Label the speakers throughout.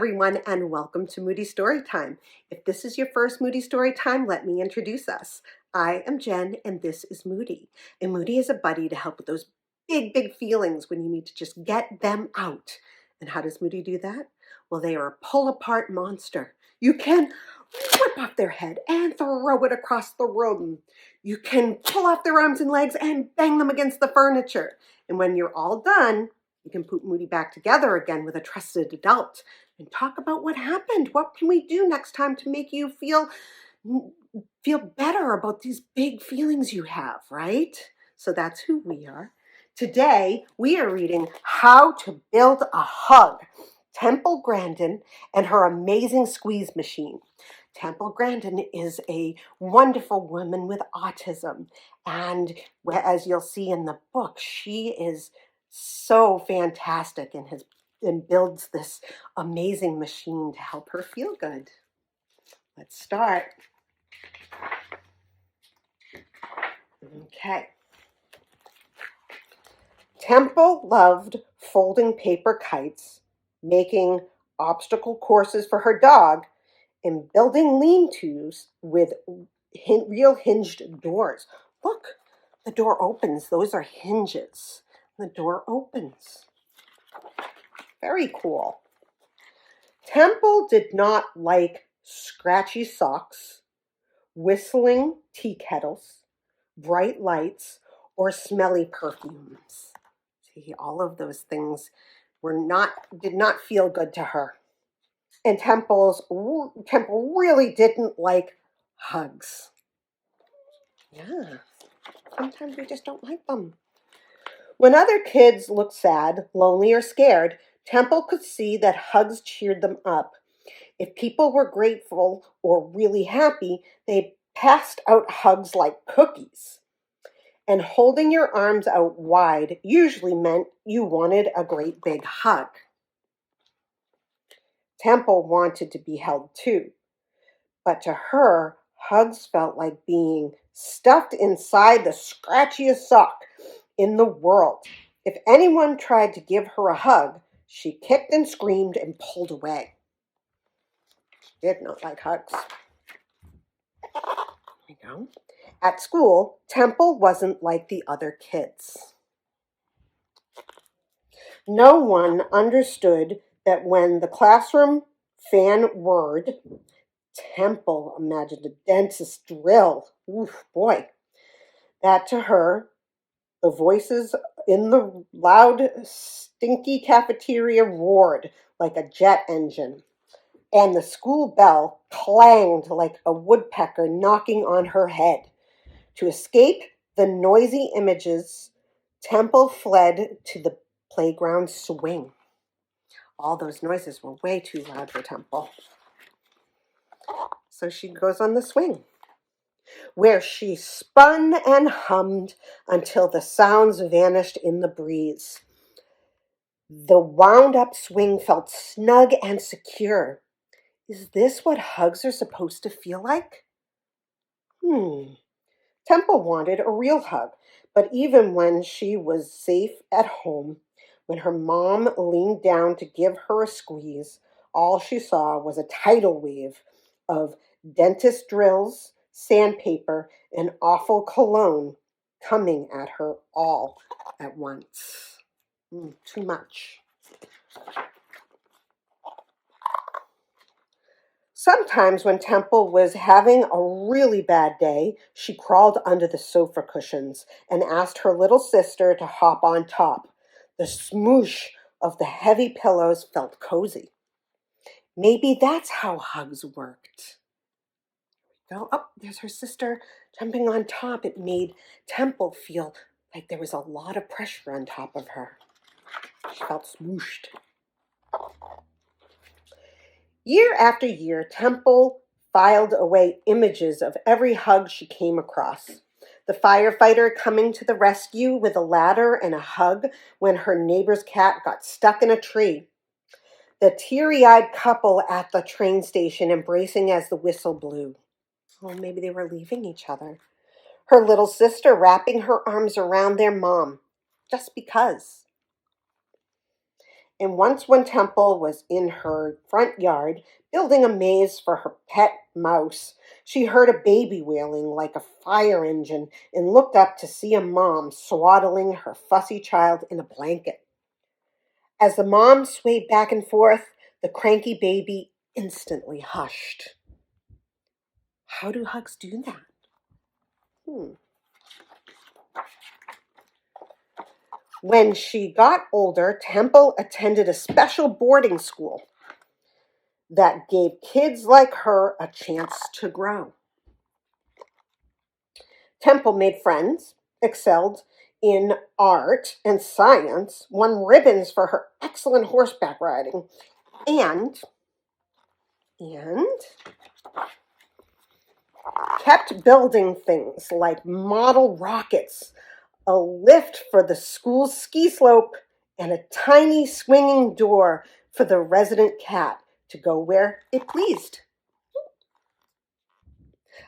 Speaker 1: everyone, and welcome to Moody Storytime. If this is your first Moody Storytime, let me introduce us. I am Jen, and this is Moody. And Moody is a buddy to help with those big feelings when you need to just get them out. And how does Moody do that? Well, they are a pull-apart monster. You can rip off their head and throw it across the room. You can pull off their arms and legs and bang them against the furniture. And when you're all done, you can put Moody back together again with a trusted adult and talk about what happened. What can we do next time to make you feel better about these big feelings you have, right? So that's who we are. Today, we are reading How to Build a Hug, Temple Grandin and her amazing squeeze machine. Temple Grandin is a wonderful woman with autism. And as you'll see in the book, she is so fantastic and builds this amazing machine to help her feel good. Let's start. Okay. Temple loved folding paper kites, making obstacle courses for her dog, and building lean-tos with real hinged doors. Look, the door opens. Those are hinges. The door opens. Very cool. Temple did not like scratchy socks, whistling tea kettles, bright lights, or smelly perfumes. See, all of those things did not feel good to her. And Temple really didn't like hugs. Yeah, sometimes we just don't like them. When other kids looked sad, lonely, or scared, Temple could see that hugs cheered them up. If people were grateful or really happy, they passed out hugs like cookies. And holding your arms out wide usually meant you wanted a great big hug. Temple wanted to be held too, but to her, hugs felt like being stuffed inside the scratchiest sock in the world. If anyone tried to give her a hug, she kicked and screamed and pulled away. She did not like hugs. There we go. At school, Temple wasn't like the other kids. No one understood that when the classroom fan whirred, Temple imagined a dentist drill. Oof, boy. That to her, the voices in the loud, stinky cafeteria roared like a jet engine, and the school bell clanged like a woodpecker knocking on her head. To escape the noisy images, Temple fled to the playground swing. All those noises were way too loud for Temple. So she goes on the swing, where she spun and hummed until the sounds vanished in the breeze. The wound-up swing felt snug and secure. Is this what hugs are supposed to feel like? Temple wanted a real hug, but even when she was safe at home, when her mom leaned down to give her a squeeze, all she saw was a tidal wave of dentist drills, sandpaper, and awful cologne coming at her all at once. Too much. Sometimes when Temple was having a really bad day, she crawled under the sofa cushions and asked her little sister to hop on top. The smoosh of the heavy pillows felt cozy. Maybe that's how hugs worked. Oh, there's her sister jumping on top. It made Temple feel like there was a lot of pressure on top of her. She felt smooshed. Year after year, Temple filed away images of every hug she came across. The firefighter coming to the rescue with a ladder and a hug when her neighbor's cat got stuck in a tree. The teary-eyed couple at the train station embracing as the whistle blew. Oh, maybe they were leaving each other. Her little sister wrapping her arms around their mom, just because. And once when Temple was in her front yard building a maze for her pet mouse, she heard a baby wailing like a fire engine and looked up to see a mom swaddling her fussy child in a blanket. As the mom swayed back and forth, the cranky baby instantly hushed. How do hugs do that? When she got older, Temple attended a special boarding school that gave kids like her a chance to grow. Temple made friends, excelled in art and science, won ribbons for her excellent horseback riding, and kept building things like model rockets, a lift for the school's ski slope, and a tiny swinging door for the resident cat to go where it pleased.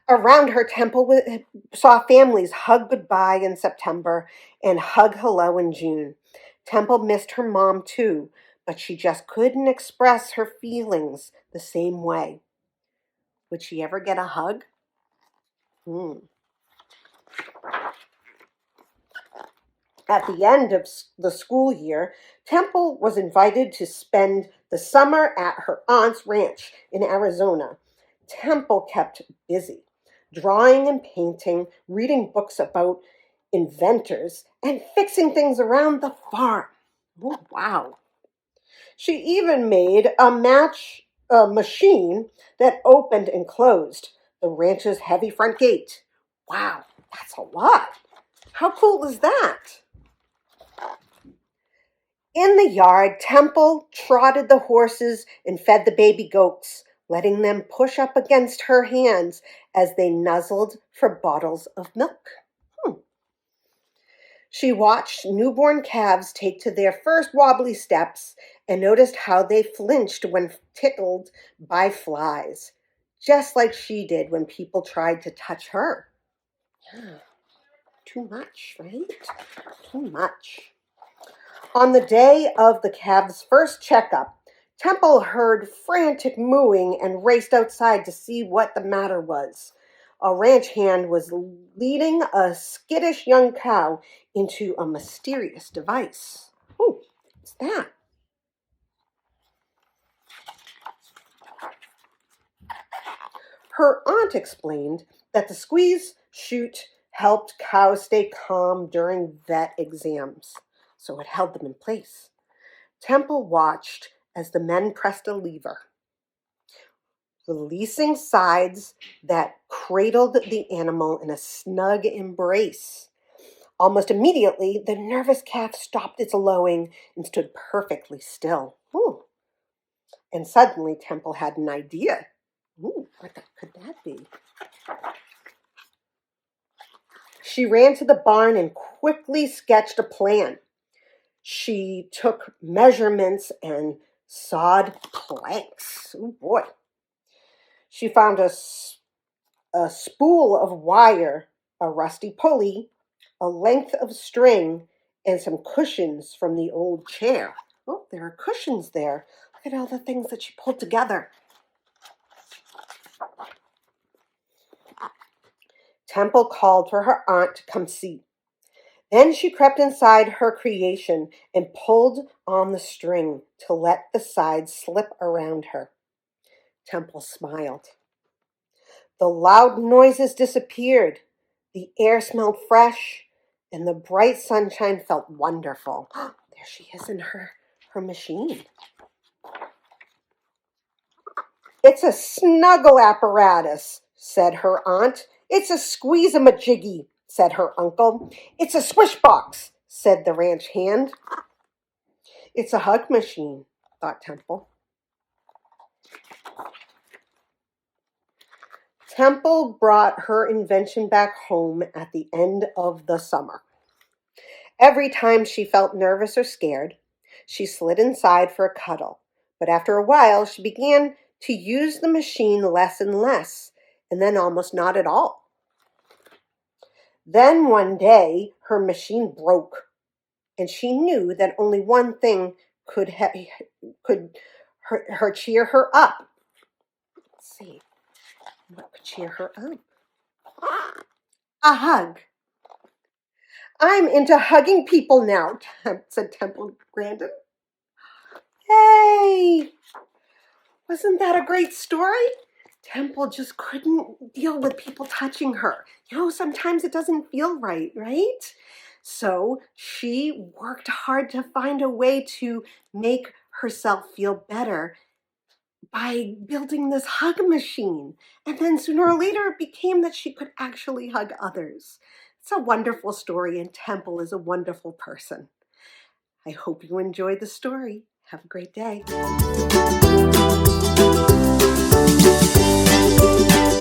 Speaker 1: Around her, Temple saw families hug goodbye in September and hug hello in June. Temple missed her mom too, but she just couldn't express her feelings the same way. Would she ever get a hug? At the end of the school year, Temple was invited to spend the summer at her aunt's ranch in Arizona. Temple kept busy, drawing and painting, reading books about inventors, and fixing things around the farm. Oh, wow. She even made a machine that opened and closed the ranch's heavy front gate. Wow, that's a lot. How cool is that? In the yard, Temple trotted the horses and fed the baby goats, letting them push up against her hands as they nuzzled for bottles of milk. She watched newborn calves take to their first wobbly steps and noticed how they flinched when tickled by flies, just like she did when people tried to touch her. Yeah, too much, right? Too much. On the day of the calves' first checkup, Temple heard frantic mooing and raced outside to see what the matter was. A ranch hand was leading a skittish young cow into a mysterious device. Oh, what's that? Her aunt explained that the squeeze chute helped cows stay calm during vet exams, so it held them in place. Temple watched as the men pressed a lever, releasing sides that cradled the animal in a snug embrace. Almost immediately, the nervous calf stopped its lowing and stood perfectly still. Ooh. And suddenly, Temple had an idea. Ooh, what could that be? She ran to the barn and quickly sketched a plan. She took measurements and sawed planks. Oh boy. She found a spool of wire, a rusty pulley, a length of string, and some cushions from the old chair. Oh, there are cushions there. Look at all the things that she pulled together. Temple called for her aunt to come see. Then she crept inside her creation and pulled on the string to let the sides slip around her. Temple smiled. The loud noises disappeared. The air smelled fresh, and the bright sunshine felt wonderful. There she is in her machine. It's a snuggle apparatus, said her aunt. It's a squeeze-a-majiggy, said her uncle. It's a swish box, said the ranch hand. It's a hug machine, thought Temple. Temple brought her invention back home at the end of the summer. Every time she felt nervous or scared, she slid inside for a cuddle. But after a while, she began to use the machine less and less, and then almost not at all. Then one day, her machine broke, and she knew that only one thing could could her cheer her up. Let's see, what could cheer her up? A hug. I'm into hugging people now, said Temple Grandin. Hey, wasn't that a great story? Temple just couldn't deal with people touching her. Sometimes it doesn't feel right, right? So she worked hard to find a way to make herself feel better by building this hug machine. And then sooner or later it became that she could actually hug others. It's a wonderful story, and Temple is a wonderful person. I hope you enjoyed the story. Have a great day.